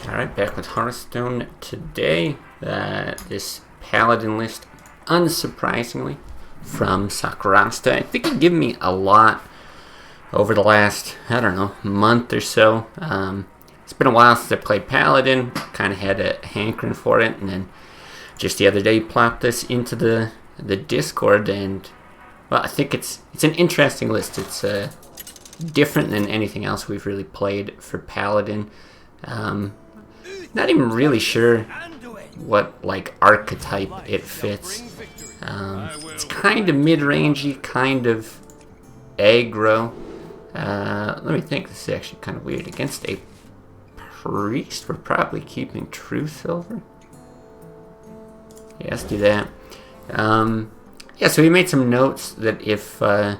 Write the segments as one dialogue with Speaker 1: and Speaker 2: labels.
Speaker 1: Alright, back with Hearthstone today. This Paladin list, unsurprisingly, from Sakurasta. I think it gave me a lot over the last, I don't know, month or so. It's been a while since I played Paladin. Kind of had a hankering for it, and then just the other day plopped this into the Discord, and well, I think it's an interesting list. It's different than anything else we've really played for Paladin. Not even really sure what like archetype it fits. It's kind of mid-rangey, kind of aggro. Let me think. This is actually kind of weird. Against a priest, we're probably keeping True Silver. Yeah, let's do that. Yeah, so we made some notes that if kind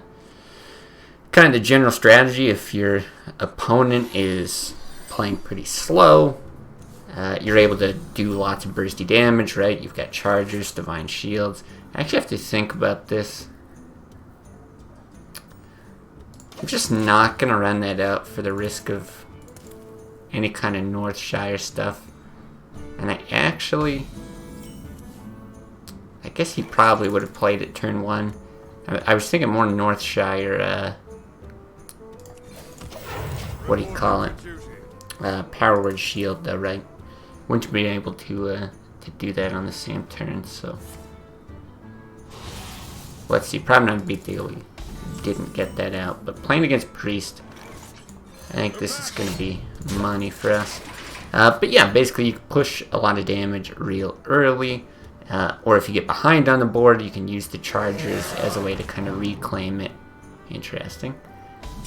Speaker 1: of the general strategy, if your opponent is playing pretty slow, you're able to do lots of bursty damage, right? You've got chargers, divine shields. I actually have to think about this. I'm just not going to run that out for the risk of any kind of Northshire stuff. And I guess he probably would have played it turn one. I was thinking more Northshire, what do you call it? Power Word Shield, though, right? Wouldn't be able to do that on the same turn, so let's see. Probably not a big deal. We didn't get that out, but playing against Priest, I think this is going to be money for us. But yeah, basically you can push a lot of damage real early, or if you get behind on the board, you can use the chargers as a way to kind of reclaim it. Interesting,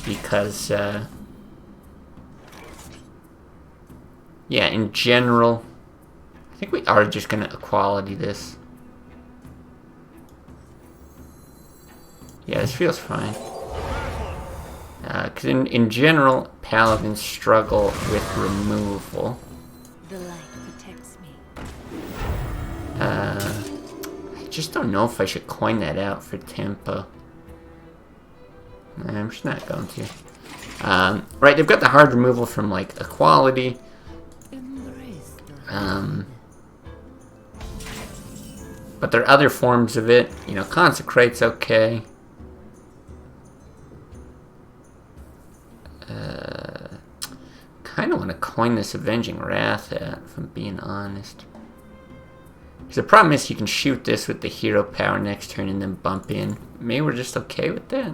Speaker 1: because yeah, in general, I think we are just going to equality this. Yeah, this feels fine. Because in general, Paladins struggle with removal.
Speaker 2: The light protects me.
Speaker 1: I just don't know if I should coin that out for tempo. I'm just not going to. Right, they've got the hard removal from like equality. But there are other forms of it. You know, Consecrate's okay. Kind of want to coin this Avenging Wrath at, if I'm being honest. Because the problem is you can shoot this with the hero power next turn and then bump in. Maybe we're just okay with that.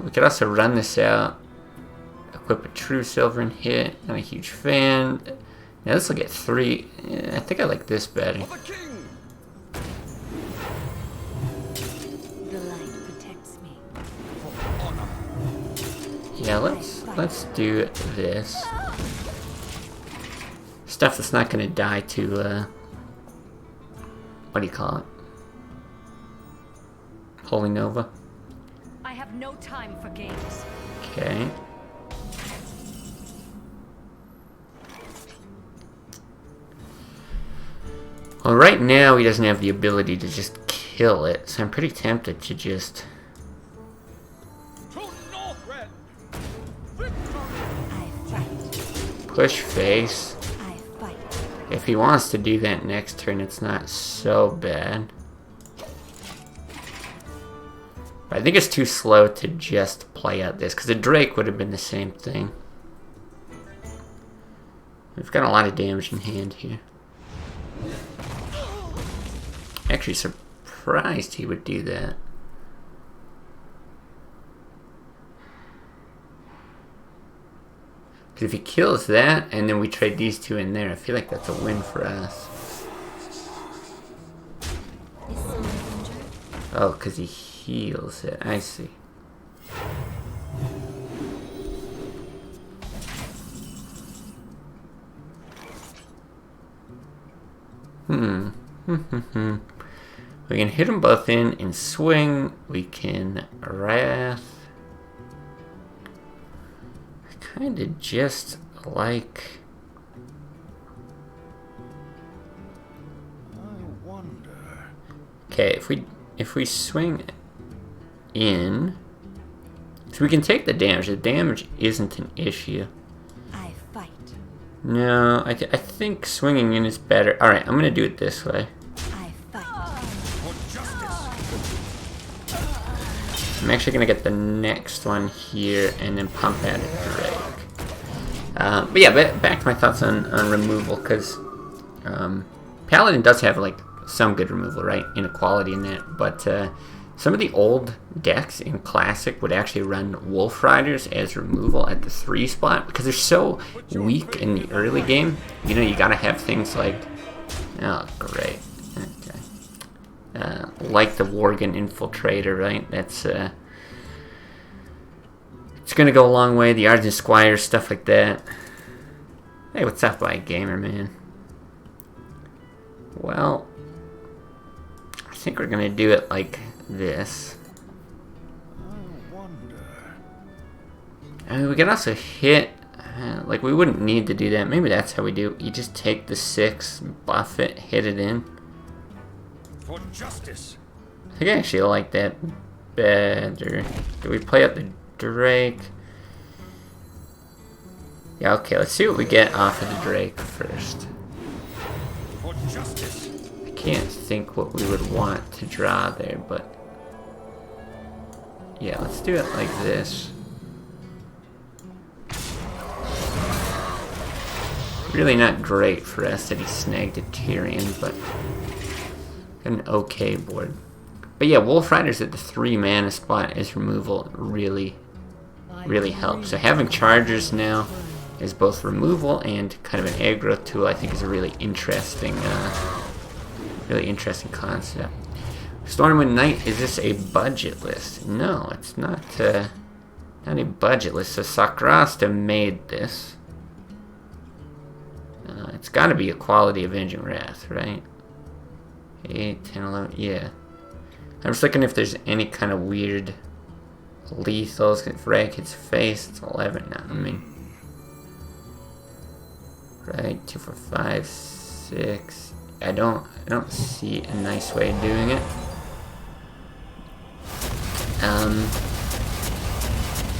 Speaker 1: We could also run this out. Equip a True Silver and hit. Not a huge fan. Now this will get 3. I think I like this better.
Speaker 2: The light protects me.
Speaker 1: Yeah, let's do this. Stuff that's not gonna die to what do you call it? Holy Nova.
Speaker 2: I have no time for games.
Speaker 1: Okay. Well, right now he doesn't have the ability to just kill it, so I'm pretty tempted to just push face. If he wants to do that next turn, it's not so bad. But I think it's too slow to just play out this, because a Drake would have been the same thing. We've got a lot of damage in hand here. Actually surprised he would do that. Because if he kills that and then we trade these two in there, I feel like that's a win for us. Oh, because he heals it. I see. We can hit them both in and swing. We can Wrath. I kind of just like. Okay, if we swing in, so we can take the damage. The damage isn't an issue.
Speaker 2: I fight.
Speaker 1: No, I think swinging in is better. Alright, I'm gonna do it this way.
Speaker 2: I fight.
Speaker 1: I'm actually gonna get the next one here and then pump out a Drake. But yeah, back to my thoughts on removal, because Paladin does have like some good removal, right? Inequality in that, but some of the old decks in Classic would actually run Wolf Riders as removal at the 3 spot because they're so weak in the early game. You know, you gotta have things like, oh great, okay, like the Worgen Infiltrator, right? That's it's gonna go a long way. The Argent Squire, stuff like that. Hey, what's up, White Gamer, man? Well, I think we're gonna do it like this. I mean, we can also hit, like we wouldn't need to do that. Maybe that's how we do it. You just take the 6, buff it, hit it in.
Speaker 3: For justice.
Speaker 1: I think I actually like that better. Do we play up the Drake? Yeah, okay, let's see what we get off of the Drake first.
Speaker 3: For justice.
Speaker 1: I can't think what we would want to draw there, but yeah, let's do it like this. Really not great for us that he snagged a Tyrion, but an okay board. But yeah, Wolf Riders at the 3 mana spot as removal really helps. So having Chargers now is both removal and kind of an aggro tool, I think is a really interesting concept. Stormwind Knight, is this a budget list? No, it's not a budget list. So Sakrasta made this. It's got to be a quality Avenging Wrath, right? 8, 10, 11, yeah. I'm just looking if there's any kind of weird lethals. If Rag hits face, it's 11 now. I mean, right, 2, 4, 5, 6. I don't see a nice way of doing it.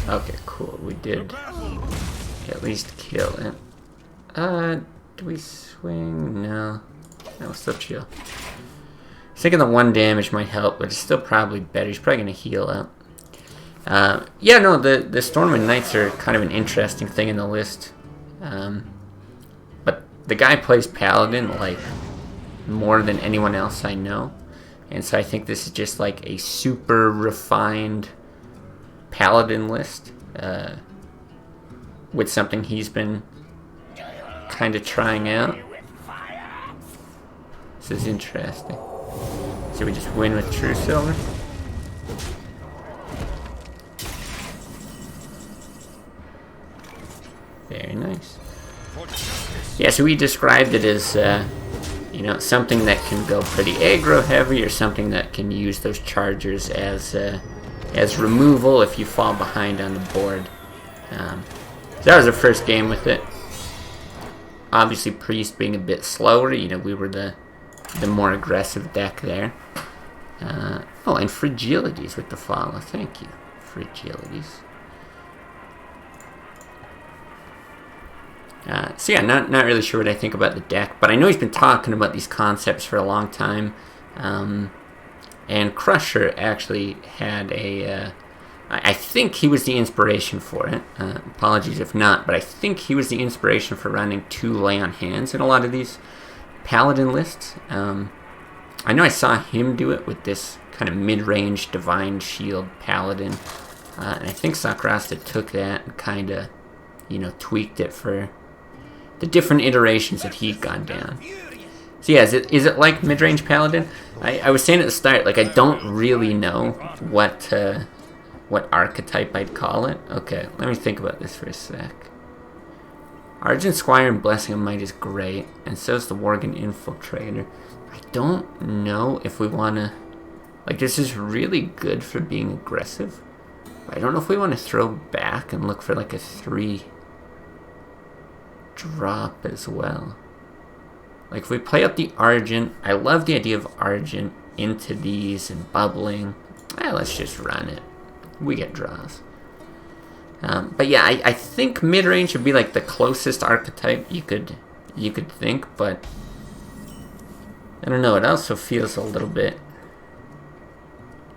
Speaker 1: Okay, cool. We did at least kill it. Do we swing? No. No, still chill. I was thinking the 1 damage might help, but it's still probably better. He's probably gonna heal out. Yeah, no, the Stormwind Knights are kind of an interesting thing in the list. But the guy plays Paladin like more than anyone else I know. And so I think this is just like a super refined Paladin list. With something he's been kind of trying out. This is interesting. So we just win with True Silver? Very nice. Yeah, so we described it as, you know, something that can go pretty aggro heavy, or something that can use those Chargers as removal if you fall behind on the board. So that was our first game with it. Obviously, Priest being a bit slower, you know, we were the more aggressive deck there. Oh, and Fragilities with the follow. Thank you, Fragilities. So yeah, not really sure what I think about the deck, but I know he's been talking about these concepts for a long time. And Crusher actually had a... I think he was the inspiration for it. Apologies if not, but I think he was the inspiration for running 2 Lay on Hands in a lot of these Paladin lists. I know I saw him do it with this kind of mid-range Divine Shield Paladin. And I think Sakrasta took that and kind of, you know, tweaked it for the different iterations that he'd gone down. So yeah, is it like mid-range Paladin? I was saying at the start, like, I don't really know what archetype I'd call it. Okay, let me think about this for a sec. Argent Squire and Blessing of Might is great, and so is the Worgen Infiltrator. I don't know if we want to... Like, this is really good for being aggressive. But I don't know if we want to throw back and look for, like, a 3 drop as well. Like, if we play up the Argent, I love the idea of Argent into these and bubbling. Let's just run it. We get draws. But yeah, I think mid-range would be like the closest archetype you could think, but I don't know, it also feels a little bit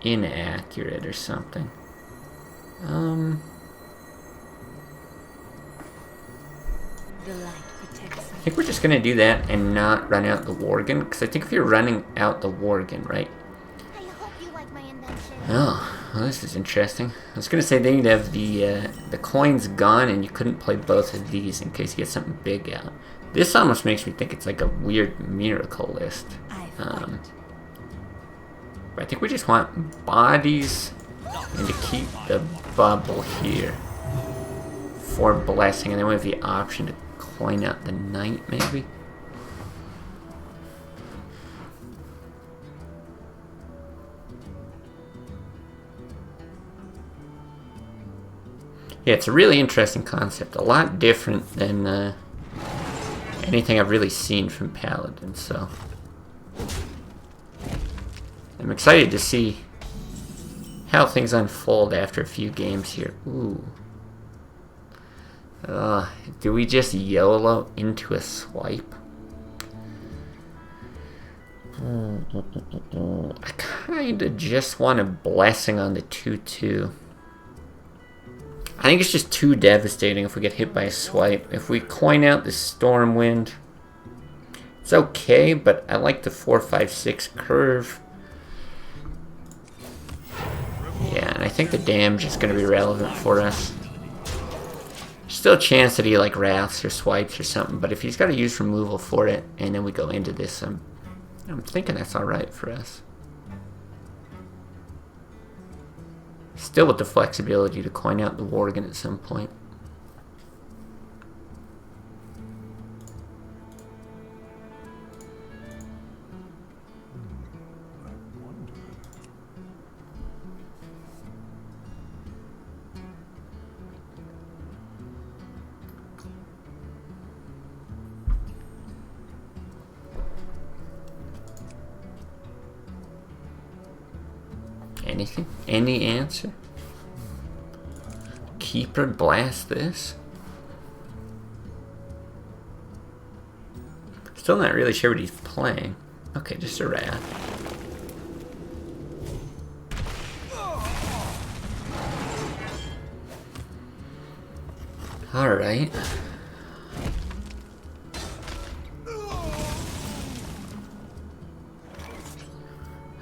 Speaker 1: inaccurate or something.
Speaker 2: The light protects
Speaker 1: I
Speaker 2: me.
Speaker 1: think we're just gonna do that and not run out the Worgen, because I think if you're running out the Worgen, right?
Speaker 4: I hope you like my invention.
Speaker 1: Oh, well, this is interesting. I was gonna say then you'd have the coins gone, and you couldn't play both of these in case you get something big out. This almost makes me think it's like a weird miracle list. But I think we just want bodies and to keep the bubble here for blessing, and then we have the option to coin out the knight, maybe. Yeah, it's a really interesting concept. A lot different than anything I've really seen from Paladin, so I'm excited to see how things unfold after a few games here. Ooh. Do we just YOLO into a swipe? I kinda just want a blessing on the 2/2. I think it's just too devastating if we get hit by a swipe. If we coin out the Stormwind, it's okay, but I like the 4-5-6 curve. Yeah, and I think the damage is going to be relevant for us. Still a chance that he like wraths or swipes or something, but if he's got to use removal for it, and then we go into this, I'm thinking that's alright for us. Still with the flexibility to coin out the Worgen at some point. Anything? Any answer? Keeper blast this? Still not really sure what he's playing. Okay, just a wrath. Alright.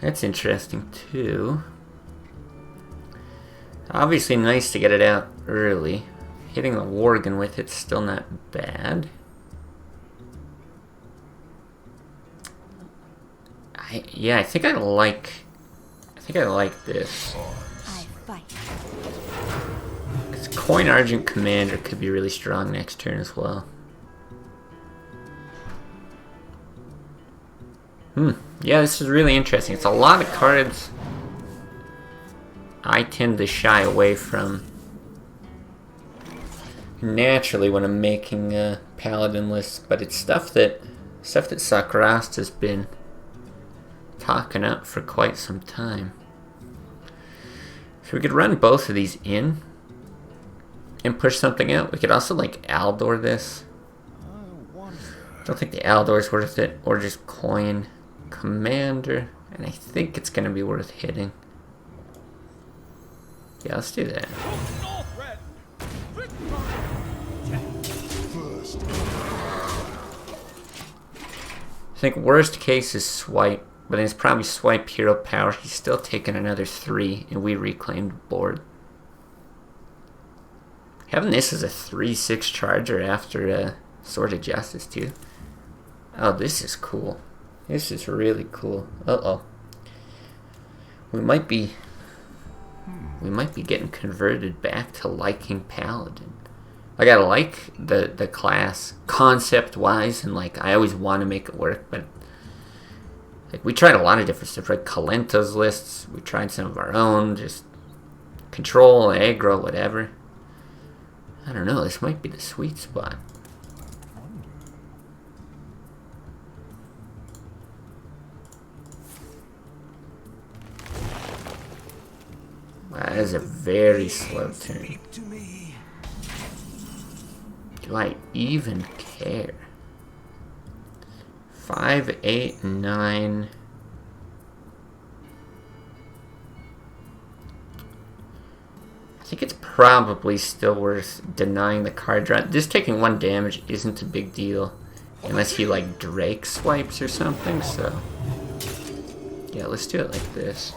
Speaker 1: That's interesting too. Obviously nice to get it out early. Hitting the Worgen with it's still not bad. I think I like this.
Speaker 2: I fight.
Speaker 1: Because Coin Argent Commander could be really strong next turn as well. Yeah, this is really interesting. It's a lot of cards I tend to shy away from naturally when I'm making Paladin lists, but it's stuff that Sakrast has been talking up for quite some time. So we could run both of these in and push something out. We could also like Aldor this. Don't think the Aldor is worth it, or just coin Commander, and I think it's gonna be worth hitting. Yeah, let's do that. I think worst case is swipe, but then it's probably swipe hero power. He's still taking another 3, and we reclaimed board. Having this as a 3/6 charger after Sword of Justice too. Oh, this is cool. This is really cool. Uh-oh. We might be getting converted back to liking Paladin. I gotta like the class concept-wise, and like I always want to make it work, but like we tried a lot of different stuff, right? Kalento's lists, we tried some of our own, just control, aggro, whatever. I don't know, this might be the sweet spot. Wow, that is a very slow turn.
Speaker 3: To me.
Speaker 1: Do I even care? 5, 8, 9. I think it's probably still worth denying the card draw. This taking 1 damage isn't a big deal. Unless he like Drake swipes or something, so. Yeah, let's do it like this.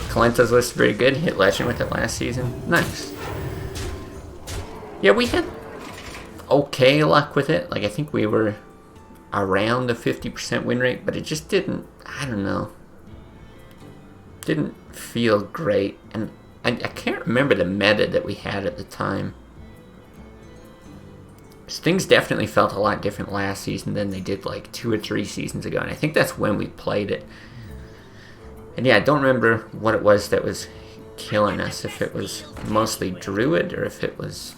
Speaker 1: Kalenta's list is very good. Hit Legend with it last season. Nice. Yeah, we had okay luck with it. Like, I think we were around the 50% win rate, but it just didn't, I don't know. Didn't feel great. And I can't remember the meta that we had at the time. Things definitely felt a lot different last season than they did like 2 or 3 seasons ago. And I think that's when we played it. And yeah, I don't remember what it was that was killing us. If it was mostly Druid or if it was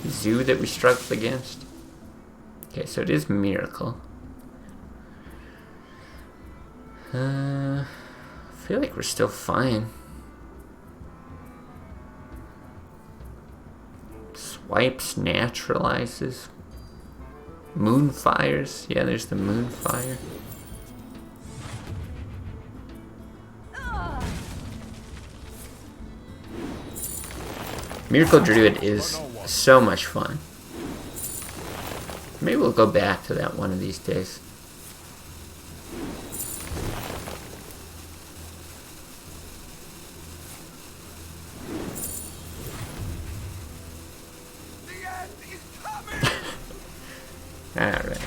Speaker 1: Zoo that we struggled against. Okay, so it is Miracle. I feel like we're still fine. Swipes, naturalizes. Moonfires. Yeah, there's the Moonfire. Miracle Druid is so much fun. Maybe we'll go back to that one of these days. Alright.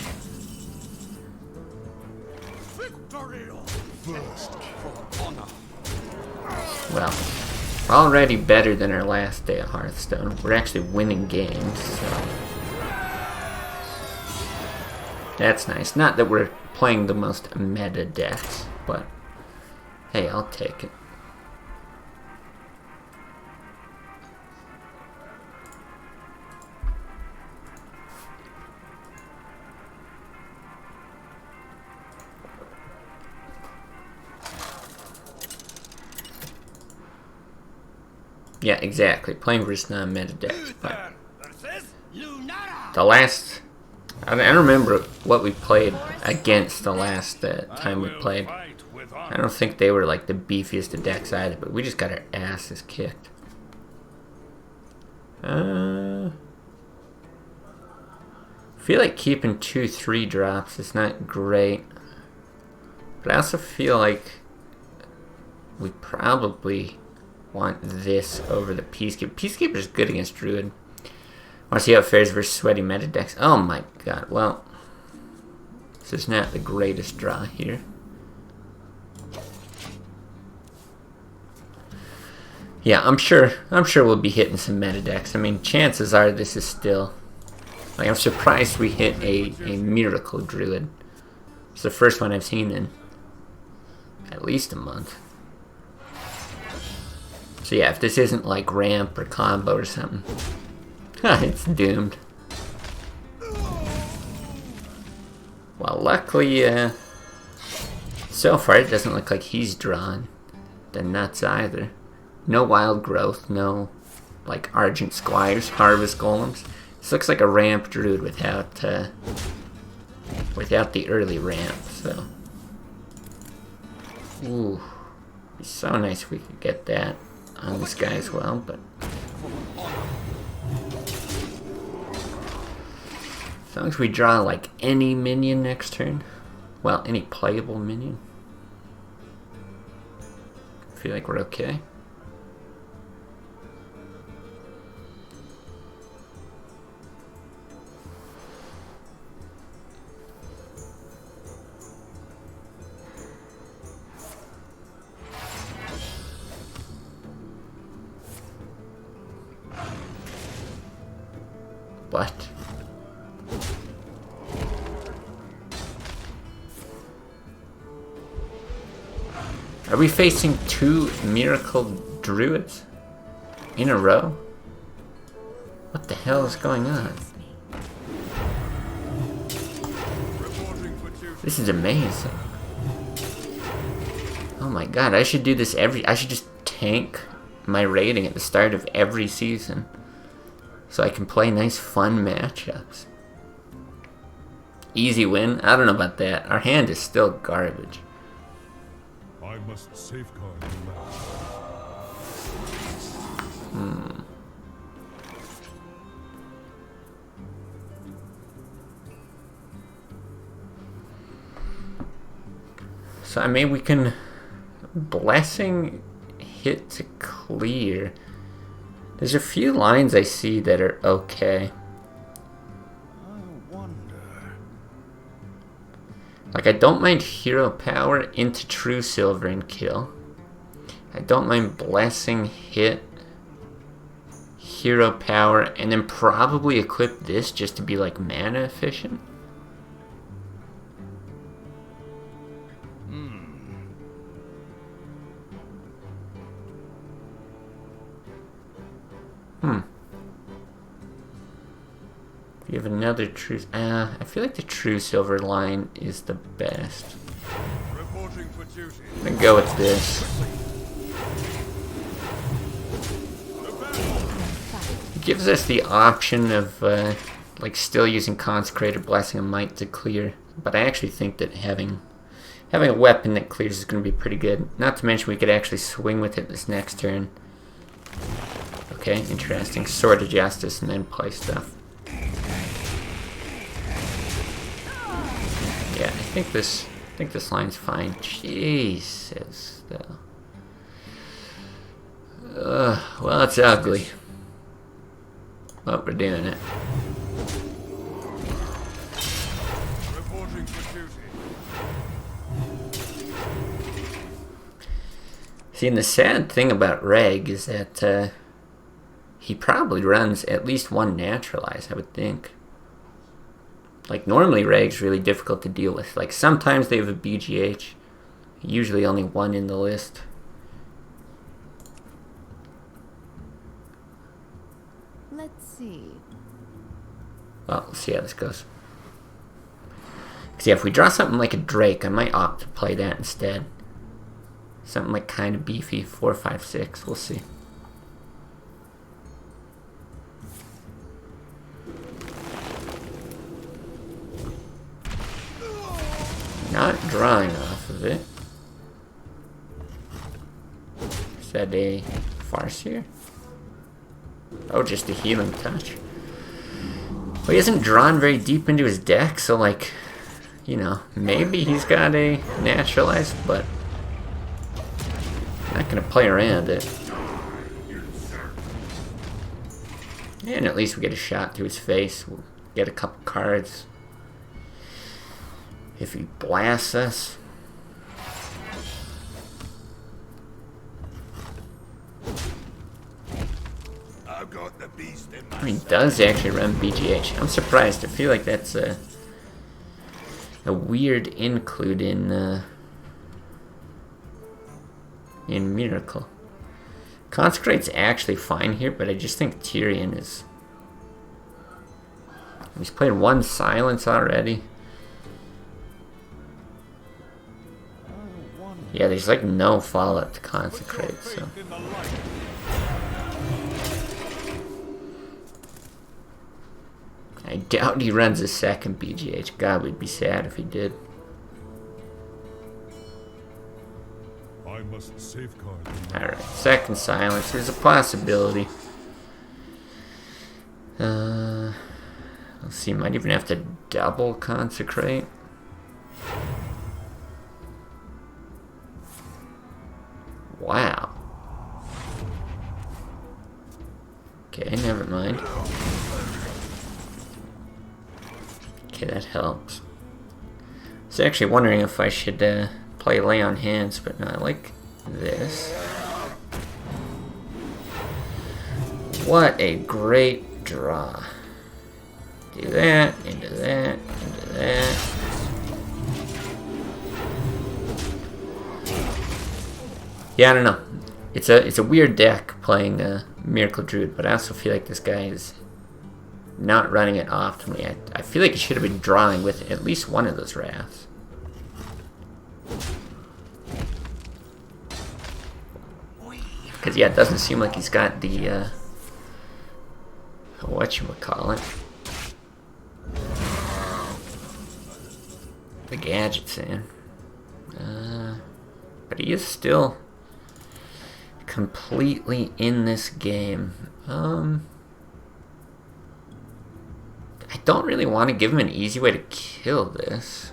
Speaker 1: Well, we're already better than our last day at Hearthstone. We're actually winning games, so that's nice. Not that we're playing the most meta decks, but hey, I'll take it. Yeah, exactly. Playing versus non-meta decks. But the last... I don't remember what we played against the last time we played. I don't think they were like the beefiest of decks either, but we just got our asses kicked. I feel like keeping 2/3 drops is not great. But I also feel like we probably want this over the Peacekeeper. Peacekeeper's good against Druid. Want to see how it fares versus sweaty meta decks. Oh my god, well, this is not the greatest draw here. Yeah, I'm sure we'll be hitting some meta decks. I mean, chances are this is still... Like, I'm surprised we hit a Miracle Druid. It's the first one I've seen in at least a month. So yeah, if this isn't like ramp or combo or something, it's doomed. Well, luckily, so far it doesn't look like he's drawn the nuts either. No wild growth, no like Argent Squires, Harvest Golems. This looks like a ramp Druid without the early ramp, so. Ooh, it'd be so nice if we could get that on this guy as well, but as long as we draw like any minion next turn, well, any playable minion, I feel like we're okay. What? Are we facing 2 Miracle Druids in a row? What the hell is going on? This is amazing. Oh my god, I should do this I should just tank my rating at the start of every season, so I can play nice fun matchups. Easy win? I don't know about that. Our hand is still garbage.
Speaker 3: I must safeguard the land.
Speaker 1: So I mean, we can blessing hit to clear. There's a few lines I see that are okay.
Speaker 3: I wonder.
Speaker 1: Like, I don't mind hero power into true silver and kill. I don't mind blessing hit, hero power, and then probably equip this just to be like mana efficient. We have another true. I feel like the true silver line is the best.
Speaker 3: Reporting for duty.
Speaker 1: I'm gonna go with this. It gives us the option of like still using consecrated blessing and might to clear, but I actually think that having a weapon that clears is going to be pretty good. Not to mention we could actually swing with it this next turn. Okay, interesting. Sword of Justice and then play stuff. Yeah, I think this line's fine. Jesus, though. Well, it's ugly. But we're doing it.
Speaker 3: Reporting for duty.
Speaker 1: See, and the sad thing about Reg is that he probably runs at least one naturalize, I would think. Like, normally Reg's really difficult to deal with. Like, sometimes they have a BGH. Usually only one in the list.
Speaker 2: Let's see.
Speaker 1: Well, we'll see how this goes. Because, yeah, if we draw something like a Drake, I might opt to play that instead. Something like kind of beefy, 4, 5, 6. We'll see. Not drawing off of it. Is that a Farseer? Oh, just a healing touch. Well, he hasn't drawn very deep into his deck, so, like, you know, maybe he's got a naturalized, but I'm not going to play around it. And at least we get a shot to his face. We'll get a couple cards. If he blasts us.
Speaker 3: I've got the beast in my
Speaker 1: He does actually run BGH. I'm surprised. I feel like that's a weird include in Miracle. Consecrate's actually fine here, but I just think Tyrion is... He's played one silence already. Yeah, there's like no follow-up to Consecrate, so... I doubt he runs a second BGH. God, we'd be sad if he did.
Speaker 3: I must safeguard.
Speaker 1: Alright, second silence. There's a possibility. Let's see, might even have to double Consecrate. Wow. Okay, never mind. Okay, that helps. I was actually wondering if I should play Lay on Hands, but no, I like this. What a great draw. Do that, into that, into that. Yeah, I don't know. It's a weird deck playing Miracle Druid, but I also feel like this guy is not running it optimally. I feel like he should have been drawing with at least one of those Wraths. Because, yeah, it doesn't seem like he's got the, whatchamacallit, the gadgets in. But he is still completely in this game. I don't really want to give him an easy way to kill this.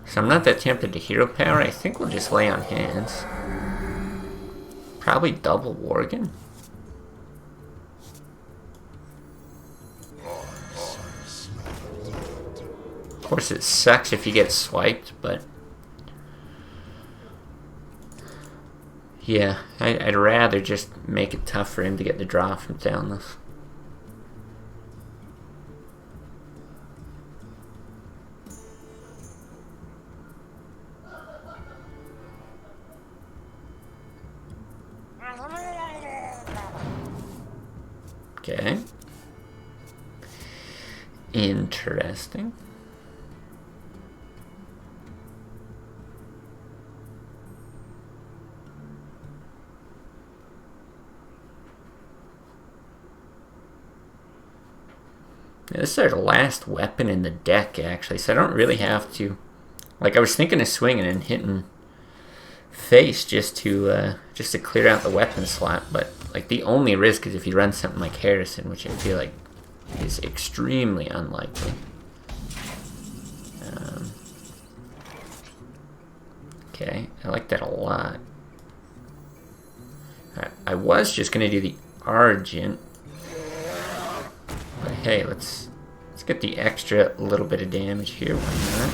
Speaker 1: So I'm not that tempted to hero power. I think we'll just lay on hands. Probably double Worgen. Of course it sucks if you get swiped, but yeah, I'd rather just make it tough for him to get the draw from Downless. Okay. Interesting. This is our last weapon in the deck, actually, so I don't really have to... Like, I was thinking of swinging and hitting face just to clear out the weapon slot, but, like, the only risk is if you run something like Harrison, which I feel like is extremely unlikely. Okay, I like that a lot. I was just going to do the Argent. But hey, let's get the extra little bit of damage here. Why not?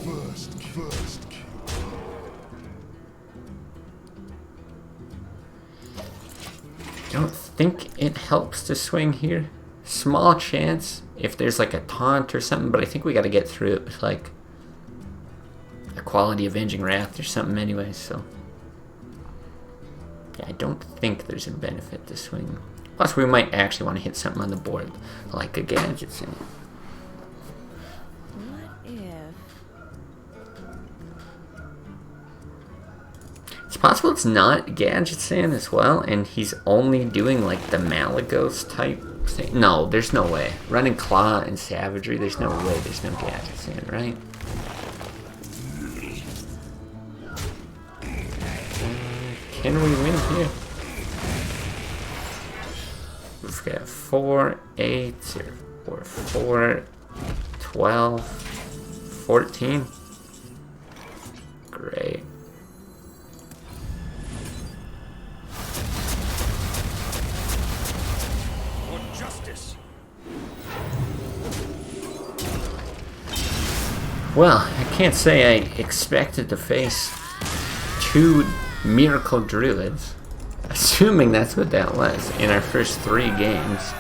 Speaker 3: First kill.
Speaker 1: Don't think it helps to swing here. Small chance if there's like a taunt or something, but I think we got to get through it with like a quality Avenging Wrath or something anyway, so yeah, I don't think there's a benefit to swing. Plus we might actually want to hit something on the board like a gadgets in it.
Speaker 2: What if?
Speaker 1: It's possible it's not gadgets in as well, and he's only doing like the Malagos type thing. No, there's no way. Running Claw and Savagery, there's no way there's no gadgets in, right? Can we win here? We've got 4, 8, or 4, 12, 14. Great.
Speaker 3: For justice.
Speaker 1: Well, I can't say I expected to face 2 Miracle Druids, assuming that's what that was in our first 3 games.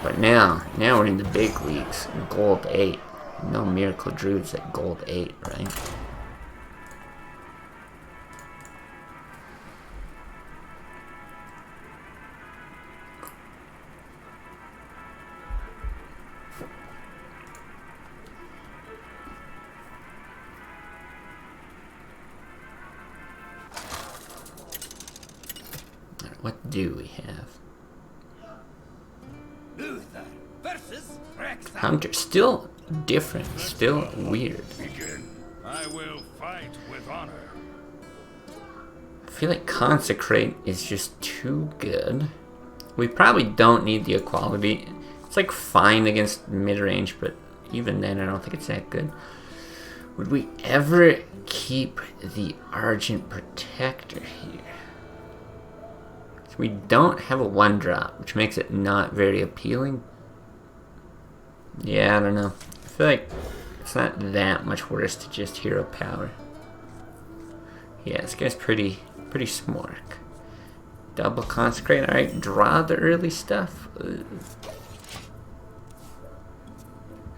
Speaker 1: But now we're in the big leagues. Gold 8. No Miracle Druids at Gold 8, right? What do we have? Hunter, still different, still weird.
Speaker 3: Begin. I will fight with honor.
Speaker 1: I feel like Consecrate is just too good. We probably don't need the Equality. It's like fine against mid-range, but even then I don't think it's that good. Would we ever keep the Argent Protector here? We don't have a 1-drop, which makes it not very appealing. Yeah, I don't know. I feel like it's not that much worse to just hero power. Yeah, this guy's pretty smork. Double Consecrate. Alright, draw the early stuff.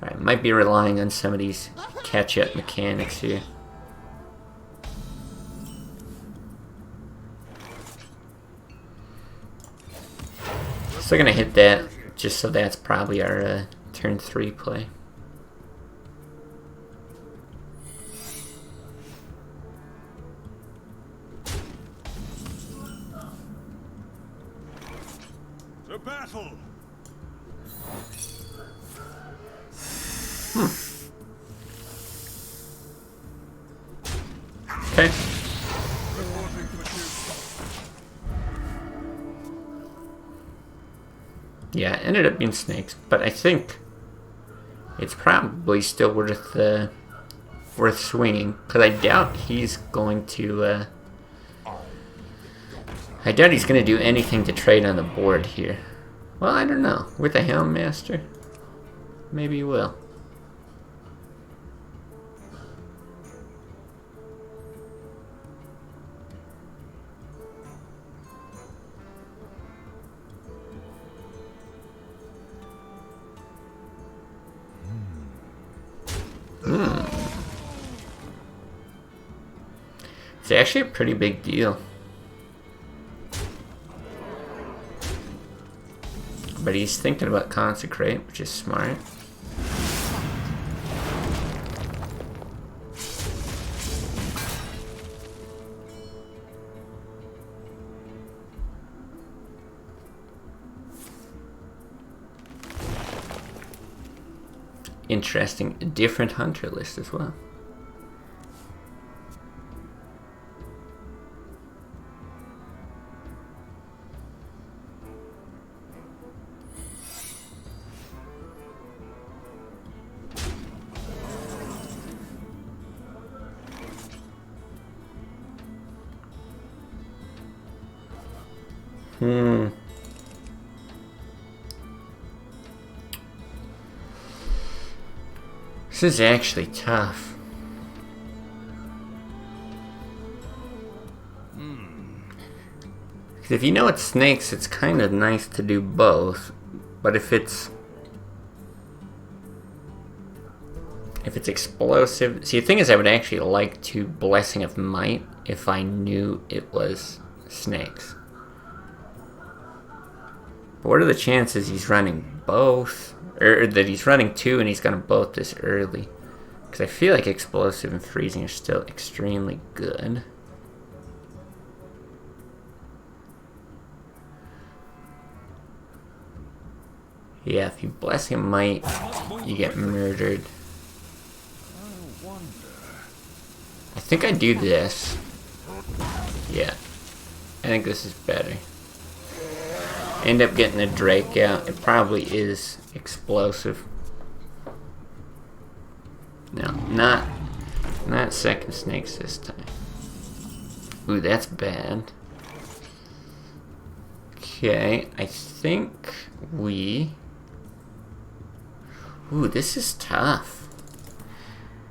Speaker 1: Alright, might be relying on some of these catch-up mechanics here. Still gonna hit that Just so that's probably our turn 3 play.
Speaker 3: To battle!
Speaker 1: Okay. Yeah, it ended up being snakes, but I think it's probably still worth swinging, because I doubt he's going to do anything to trade on the board here. Well, I don't know. With the Helm Master, maybe he will. It's actually a pretty big deal. But he's thinking about Consecrate, which is smart. Interesting, a different hunter list as well. This is actually tough. Because if you know it's snakes, it's kind of nice to do both. But if it's explosive... See, the thing is, I would actually like to Blessing of Might if I knew it was snakes. But what are the chances he's running both? Or that he's running 2 and he's gonna both this early? Because I feel like Explosive and Freezing are still extremely good. Yeah, if you Blessing of Might, you get murdered. I think I do this. Yeah. I think this is better. End up getting a Drake out. It probably is explosive. No, not second snakes this time. Ooh, that's bad. Okay, I think we... Ooh, this is tough.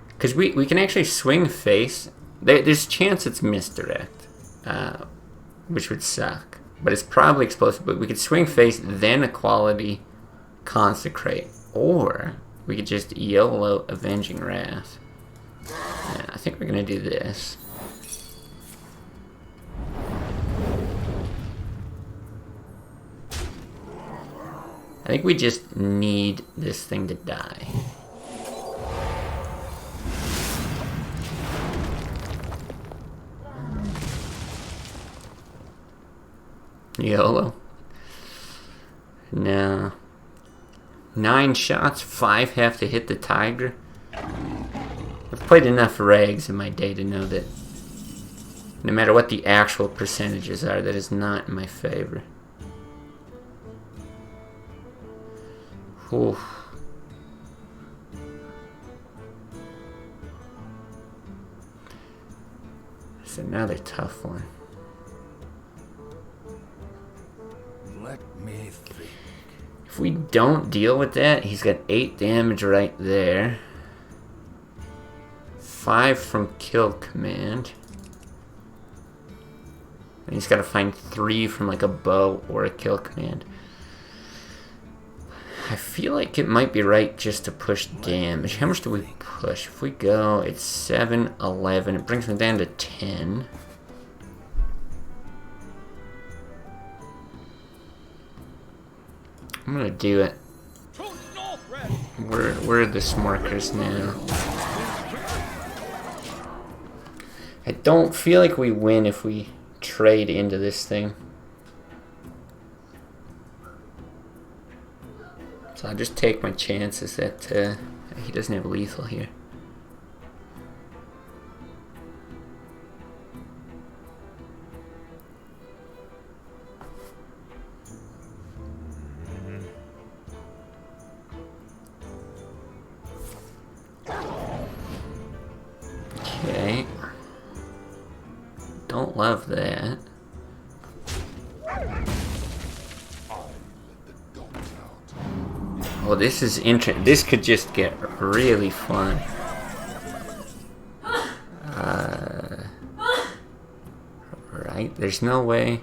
Speaker 1: Because we can actually swing face. There's a chance it's misdirect, which would suck. But it's probably explosive. But we could swing face, then Equality, Consecrate. Or we could just YOLO Avenging Wrath. Yeah, I think we're going to do this. I think we just need this thing to die. YOLO. No. 9 shots, 5 have to hit the Tiger. I've played enough rags in my day to know that no matter what the actual percentages are, that is not in my favor. Oof. It's another tough one.
Speaker 3: Let me think.
Speaker 1: If we don't deal with that, he's got 8 damage right there. 5 from Kill Command. And he's got to find 3 from like a bow or a Kill Command. I feel like it might be right just to push damage. How much do we push? If we go, it's 7, 11. It brings me down to 10. I'm gonna do it. Where are the smorkers now? I don't feel like we win if we trade into this thing. So I'll just take my chances that he doesn't have lethal here. Okay. Don't love that. Oh, this is interesting. This could just get really fun. Right? There's no way.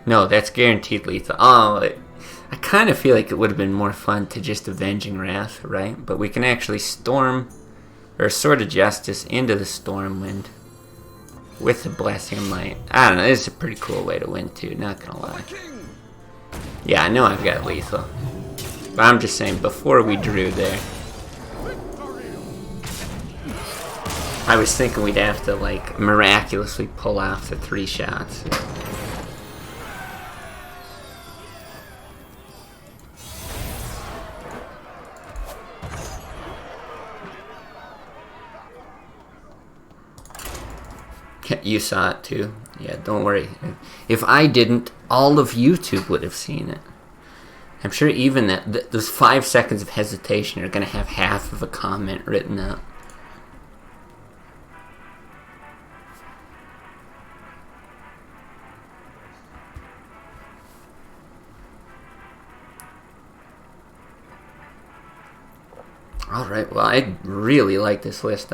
Speaker 1: No, that's guaranteed lethal. Oh, I kind of feel like it would have been more fun to just Avenging Wrath, right? But we can actually storm, or Sword of Justice into the Stormwind with the Blessing of Might. I don't know, this is a pretty cool way to win too, not gonna lie. Yeah, I know I've got lethal. But I'm just saying, before we drew there, I was thinking we'd have to, like, miraculously pull off the 3 shots. You saw it too. Yeah, don't worry. If I didn't, all of YouTube would have seen it. I'm sure even that those 5 seconds of hesitation are going to have half of a comment written out. Alright, well, I really like this list.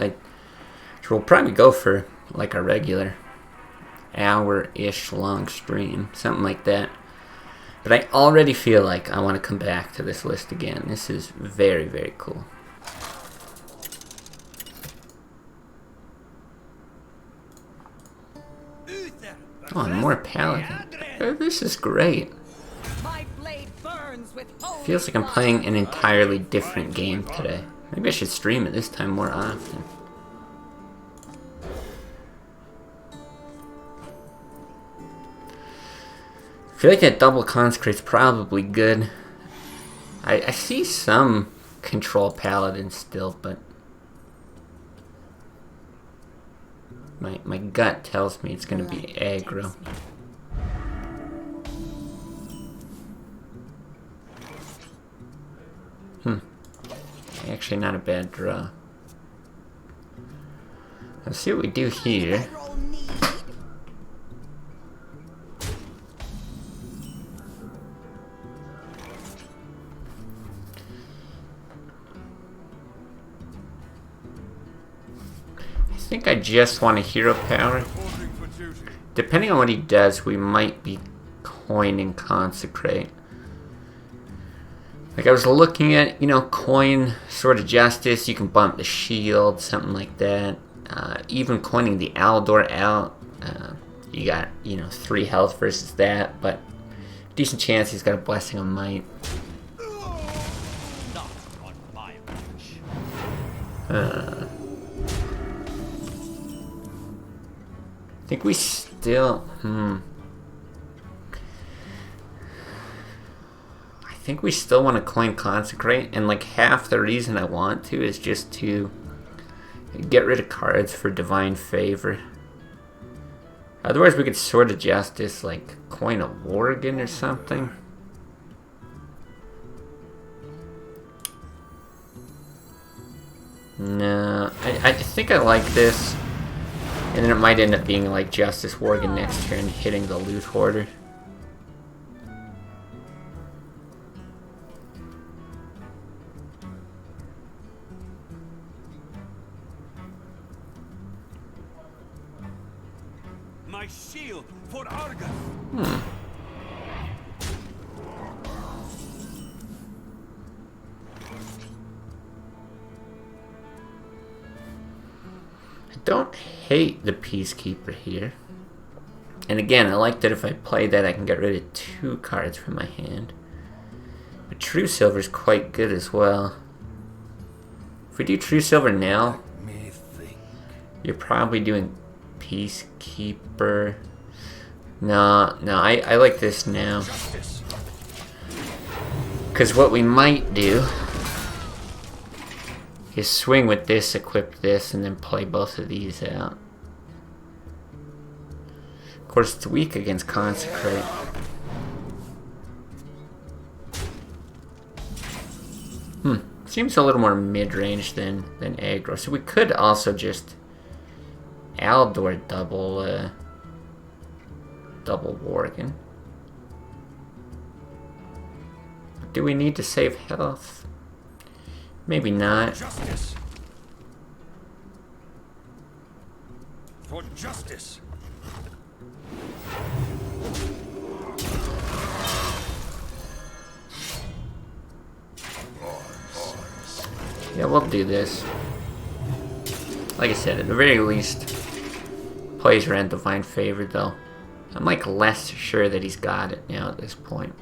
Speaker 1: We'll probably go for like a regular hour-ish long stream, something like that. But I already feel like I want to come back to this list again. This is very, very cool. Oh, and more Paladin. This is great. Feels like I'm playing an entirely different game today. Maybe I should stream it this time more often. I feel like that double consecrate's probably good. I see some control paladins still, but my gut tells me it's gonna be aggro. Actually not a bad draw. Let's see what we do here. I think I just want a hero power. Depending on what he does, we might be coining consecrate. Like I was looking at, coin Sword of Justice. You can bump the shield, something like that. Even coining the Aldor out. You got, 3 health versus that, but decent chance he's got a Blessing of Might. I think we still, I think we still want to coin consecrate, and like half the reason I want to is just to get rid of cards for divine favor. Otherwise we could Sword of Justice, like coin a Worgen or something. No, I think I like this. And then it might end up being like Justice Worgen next turn, hitting the Loot Hoarder.
Speaker 5: My shield for Argus.
Speaker 1: I don't hate the Peacekeeper here. And again, I like that if I play that I can get rid of 2 cards from my hand. But True Silver is quite good as well. If we do True Silver now, you're probably doing Peacekeeper. No, I like this now. Because what we might do is swing with this, equip this, and then play both of these out. Of course, it's weak against Consecrate. Seems a little more mid-range than aggro. So we could also just Aldor double Worgen. Do we need to save health? Maybe not.
Speaker 5: Justice. For justice.
Speaker 1: Yeah, we'll do this. Like I said, at the very least, plays around Divine Favor, though. I'm like less sure that he's got it now at this point.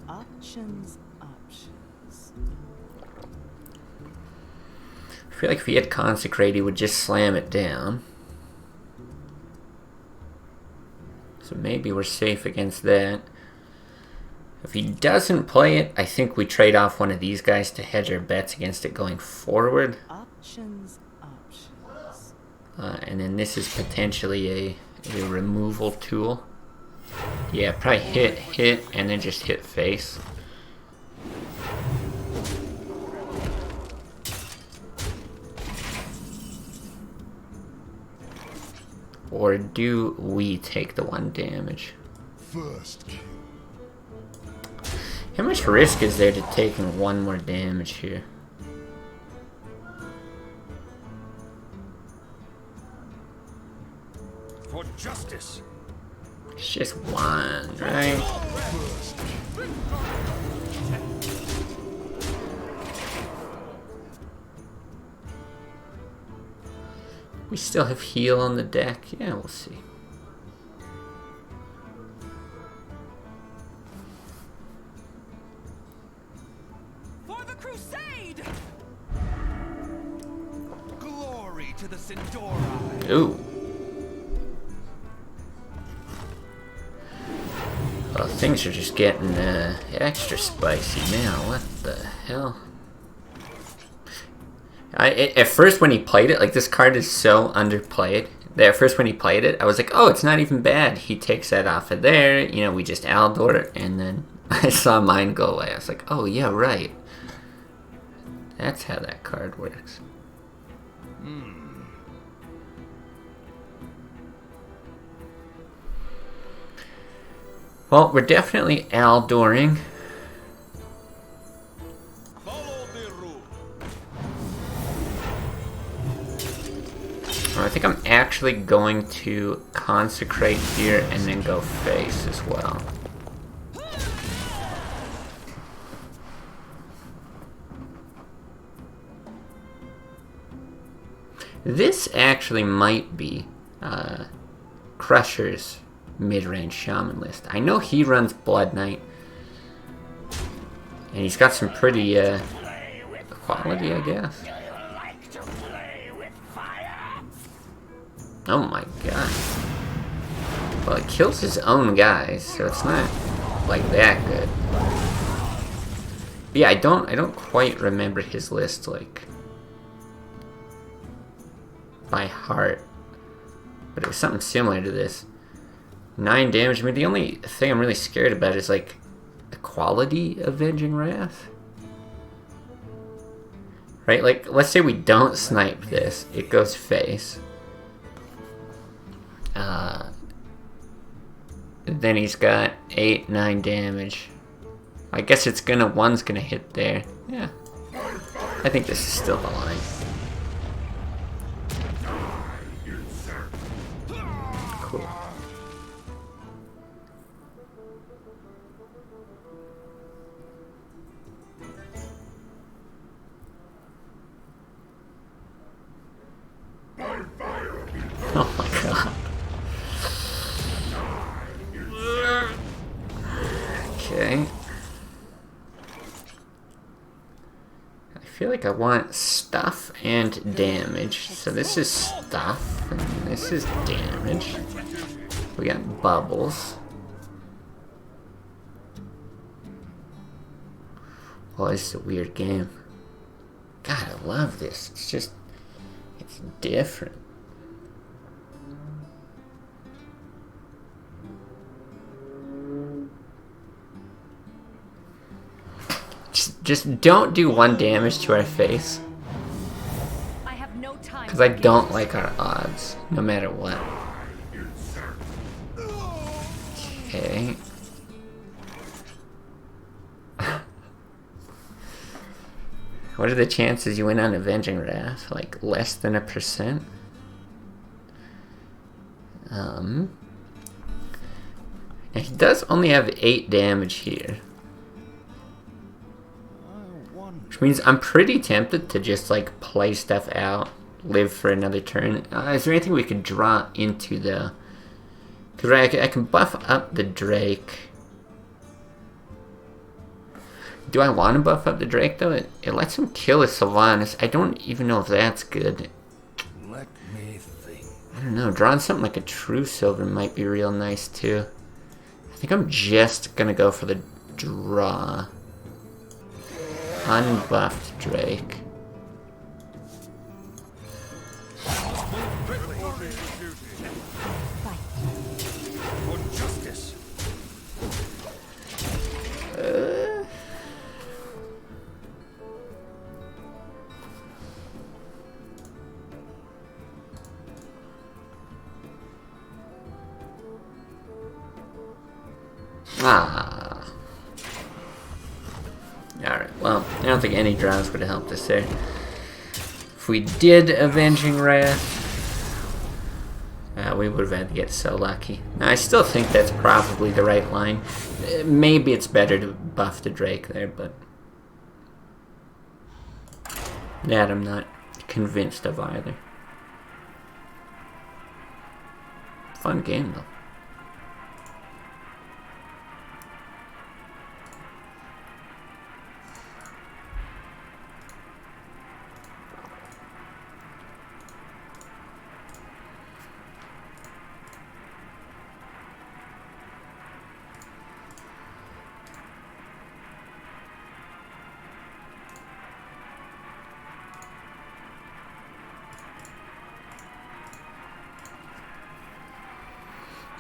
Speaker 2: Options.
Speaker 1: I feel like if he had Consecrate, he would just slam it down. So maybe we're safe against that. If he doesn't play it, I think we trade off one of these guys to hedge our bets against it going forward.
Speaker 2: Options.
Speaker 1: And then this is potentially a removal tool. Yeah, probably hit, and then just hit face. Or do we take the 1 damage?
Speaker 3: First kill.
Speaker 1: How much risk is there to taking 1 more damage here?
Speaker 5: For justice.
Speaker 1: It's just 1, right? We still have heal on the deck. Yeah, we'll see.
Speaker 5: For the crusade. Glory to the Sindori.
Speaker 1: Ooh. Well, things are just getting extra spicy now. What the hell? At first when he played it, like this card is so underplayed, that at first when he played it, I was like, oh, it's not even bad. He takes that off of there, you know, we just Aldor it, and then I saw mine go away. I was like, oh yeah, right. That's how that card works. Well, we're definitely Aldoring. I think I'm actually going to Consecrate here and then go face as well. This actually might be Crusher's mid-range Shaman list. I know he runs Blood Knight, and he's got some pretty quality, I guess. Oh my god. Well, it kills his own guys, so it's not like that good. But yeah, I don't quite remember his list like by heart. But it was something similar to this. 9 damage. I mean, the only thing I'm really scared about is like the quality of Avenging Wrath. Right? Like, let's say we don't snipe this. It goes face. Then he's got 8, 9 damage. I guess it's gonna, one's gonna hit there. Yeah. I think this is still the line. Cool. like I want stuff and damage. So this is stuff, and this is damage. We got bubbles. Oh, this is a weird game. God, I love this. It's just, it's different. Just don't do 1 damage to our face.
Speaker 2: I have no time.
Speaker 1: Because I don't like our odds, no matter what. Okay. What are the chances you win on Avenging Wrath? Like less than 1%? Now he does only have 8 damage here. Which means I'm pretty tempted to just like play stuff out, live for another turn. Is there anything we could draw into the... Because I can buff up the Drake. Do I want to buff up the Drake though? It lets him kill a Sylvanas. I don't even know if that's good.
Speaker 5: Let me think.
Speaker 1: I don't know. Drawing something like a True Silver might be real nice too. I think I'm just gonna go for the draw. Unbuffed Drake.
Speaker 5: For justice.
Speaker 1: Alright, well, I don't think any draws would have helped us there. If we did Avenging Wrath, we would have had to get so lucky. Now, I still think that's probably the right line. Maybe it's better to buff the Drake there, but that I'm not convinced of either. Fun game, though.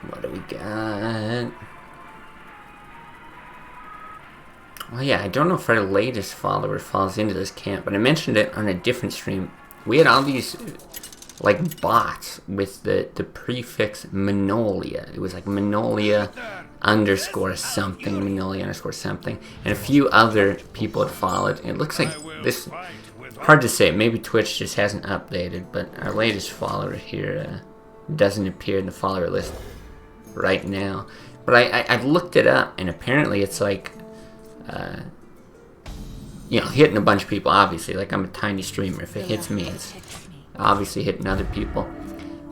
Speaker 1: What do we got? Oh yeah, I don't know if our latest follower falls into this camp, but I mentioned it on a different stream. We had all these like bots with the prefix Manolia. It was like Manolia underscore something, Manolia underscore something, and a few other people had followed. And it looks like this, hard to say, maybe Twitch just hasn't updated, but our latest follower here doesn't appear in the follower list right now. But I looked it up, and apparently it's like, you know, hitting a bunch of people, obviously. Like, I'm a tiny streamer. If it hits me, it's obviously hitting other people.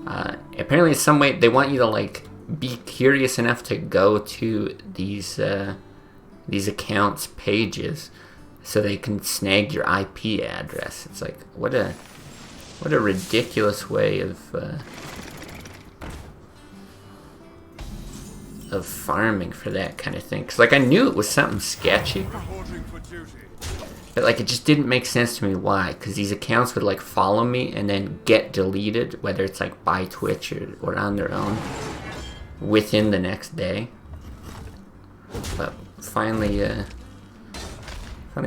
Speaker 1: Apparently in some way they want you to like be curious enough to go to these accounts pages so they can snag your IP address. It's like, what a ridiculous way of farming for that kind of thing. Cause like I knew it was something sketchy, but like it just didn't make sense to me why. Cause these accounts would like follow me and then get deleted, whether it's like by Twitch or on their own, within the next day. But finally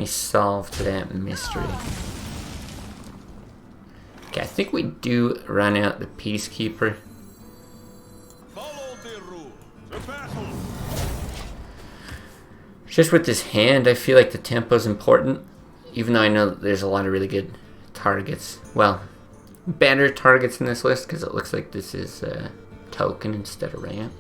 Speaker 1: solved that mystery. Okay, I think we do run out the Peacekeeper. Just with this hand, I feel like the tempo's important, even though I know there's a lot of really good targets. Well, better targets in this list, because it looks like this is token instead of ramp.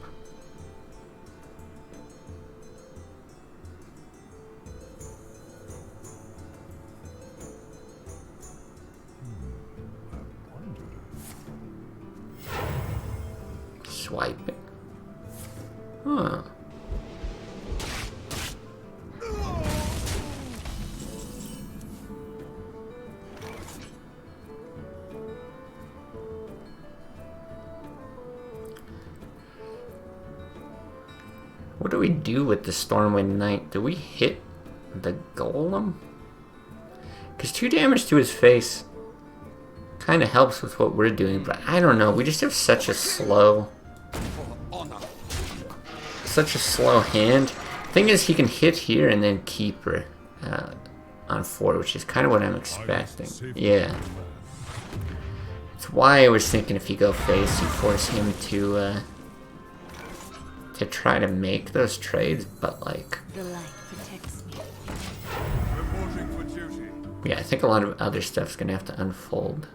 Speaker 1: Swiping. Huh. What do we do with the Stormwind Knight? Do we hit the golem? Because 2 damage to his face kind of helps with what we're doing, but I don't know. We just have such a slow hand. Thing is, he can hit here and then keep her on 4, which is kind of what I'm expecting. Yeah. That's why I was thinking if you go face, you force him to try to make those trades, but like...
Speaker 2: The light protects me.
Speaker 3: Reporting for duty.
Speaker 1: Yeah, I think a lot of other stuff's gonna have to unfold.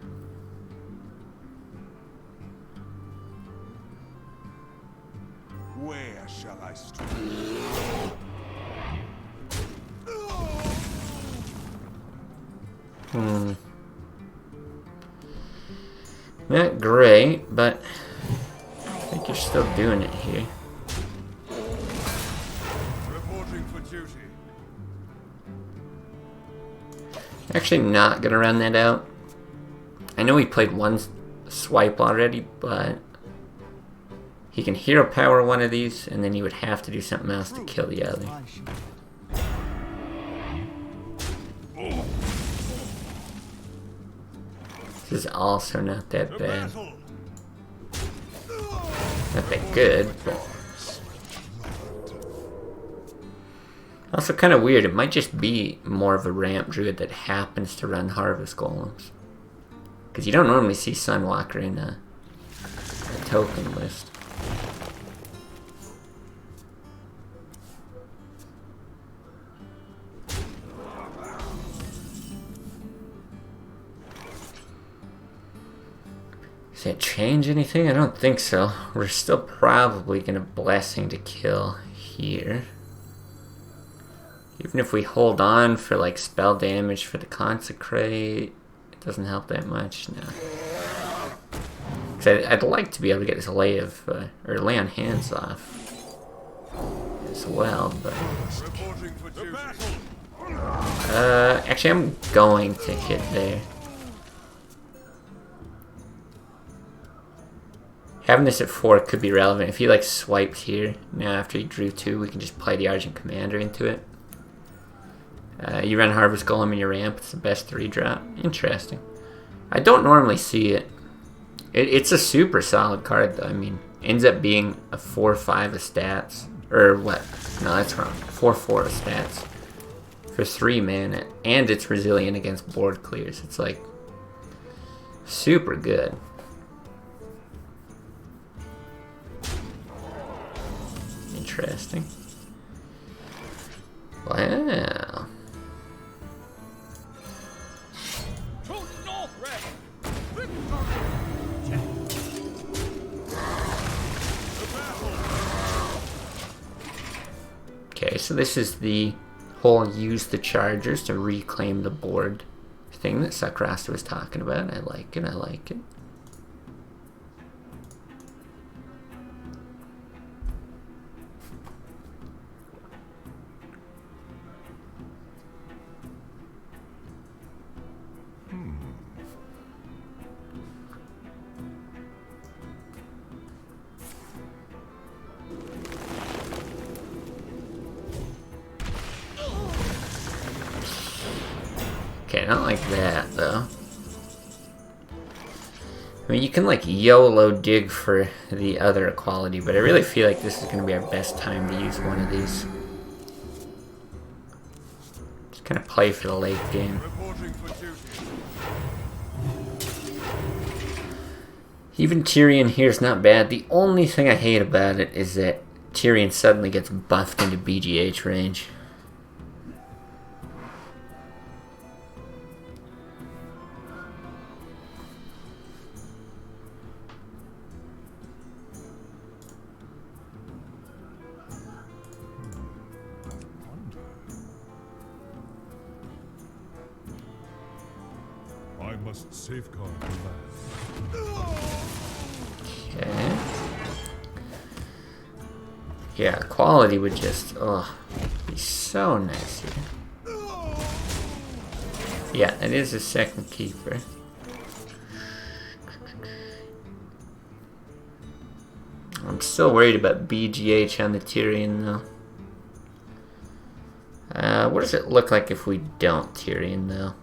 Speaker 3: Where shall I strike?
Speaker 1: Not great, but I think you're still doing it here.
Speaker 3: Reporting for duty.
Speaker 1: Actually not gonna run that out. I know he played one swipe already, but he can hero power one of these, and then he would have to do something else to kill the other. This is also not that bad. Not that good, but also kind of weird. It might just be more of a ramp druid that happens to run harvest golems, because you don't normally see Sunwalker in a token list. Does that change anything? I don't think so. We're still probably gonna blessing to kill here. Even if we hold on for like spell damage for the consecrate, it doesn't help that much. No. Cause I'd like to be able to get this lay of or lay on hands off as well, but actually I'm going to hit there. Having this at 4 could be relevant. If he like swiped here, now after he drew 2, we can just play the Argent Commander into it. You run Harvest Golem in your ramp, it's the best 3 drop. Interesting. I don't normally see it. It's a super solid card though. I mean, ends up being a 4/5 of stats. Or what? No, that's wrong. 4/4 of stats. For 3 mana. And it's resilient against board clears. It's like super good. Interesting. Wow. Okay, so this is the whole use the chargers to reclaim the board thing that Sakrasta was talking about. I like it, I like it. Okay, not like that, though. I mean, you can, like, YOLO dig for the other equality, but I really feel like this is going to be our best time to use one of these. Just kind of play for the late game. Even Tyrion here is not bad. The only thing I hate about it is that Tyrion suddenly gets buffed into BGH range.
Speaker 3: I must safeguard the land.
Speaker 1: Okay. Yeah, quality would just, be so nice here. Yeah, it is a second keeper. I'm still worried about BGH on the Tyrion though. What does it look like if we don't Tyrion though?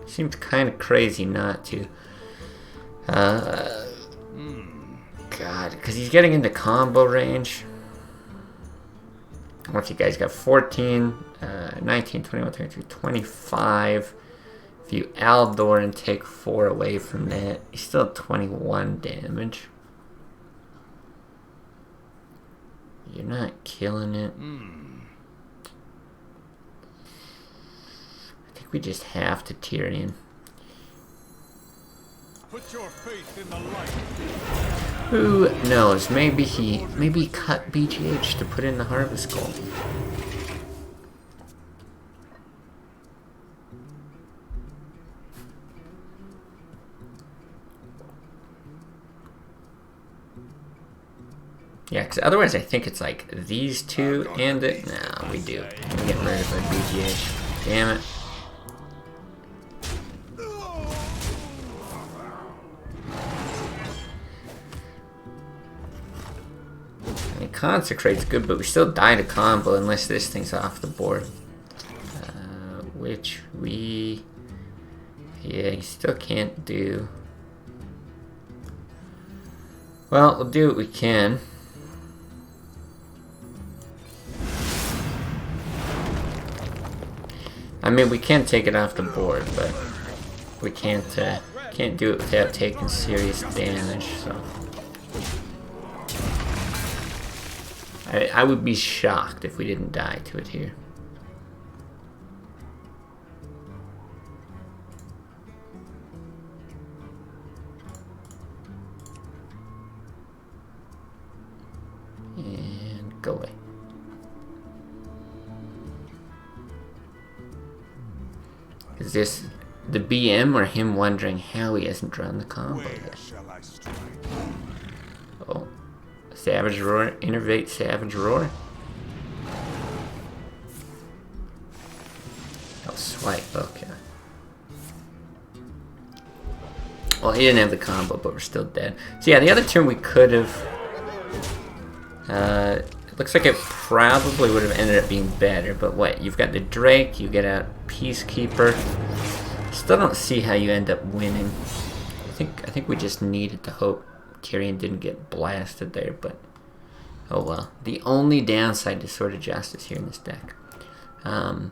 Speaker 1: Seems kind of crazy not to. God, because he's getting into combo range. What's you guys got? 14, 19, 21, 22, 25. If you Aldor and take 4 away from that, he's still at 21 damage. You're not killing it. I think we just have to Tyrion.
Speaker 3: Put your faith in the light.
Speaker 1: Who knows? Maybe he cut BGH to put in the Harvest Gold. Yeah, because otherwise I think it's like these two and it. No, we do. I'm getting rid of our BGH. Damn it. I mean, Consecrate's good, but we still die to combo unless this thing's off the board. Which we... Yeah, you still can't do. Well, we'll do what we can. I mean, we can take it off the board, but we can't do it without taking serious damage. So I would be shocked if we didn't die to it here. And go away. Is this the BM or him wondering how he hasn't drawn the combo yet? Oh. Savage Roar, Innervate Savage Roar. Oh, swipe, okay. Well, he didn't have the combo, but we're still dead. So yeah, the other turn we could have... it looks like it probably would have ended up being better, but what? You've got the Drake, you get a Peacekeeper. Still don't see how you end up winning. I think we just needed to hope Tyrion didn't get blasted there, but oh well. The only downside to Sword of Justice here in this deck. But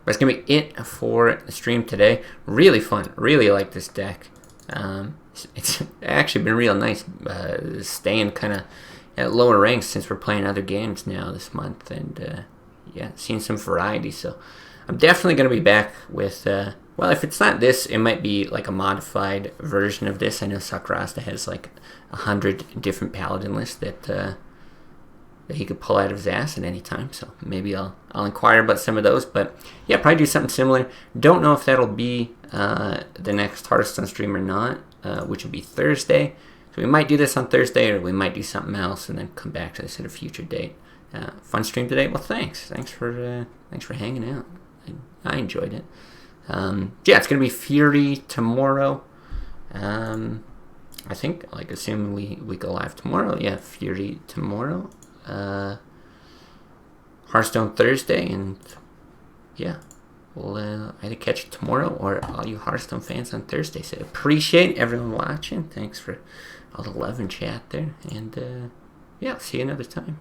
Speaker 1: it's gonna be it for the stream today. Really fun. Really like this deck. It's actually been real nice staying kind of at lower ranks since we're playing other games now this month, and yeah, seeing some variety. So I'm definitely going to be back with, well, if it's not this, it might be like a modified version of this. I know Sakurasta has like 100 different Paladin lists that he could pull out of his ass at any time, so maybe I'll inquire about some of those. But yeah, probably do something similar. Don't know if that'll be the next Hearthstone stream or not, which will be Thursday. So we might do this on Thursday, or we might do something else and then come back to this at a future date. Fun stream today. Well, thanks for hanging out. I enjoyed it. Yeah, it's gonna be Fury tomorrow. I think, like, assuming we go live tomorrow. Yeah, Fury tomorrow. Hearthstone Thursday, and yeah, we'll either catch you tomorrow or all you Hearthstone fans on Thursday. So appreciate everyone watching. Thanks for all the love and chat there, and yeah, I'll see you another time.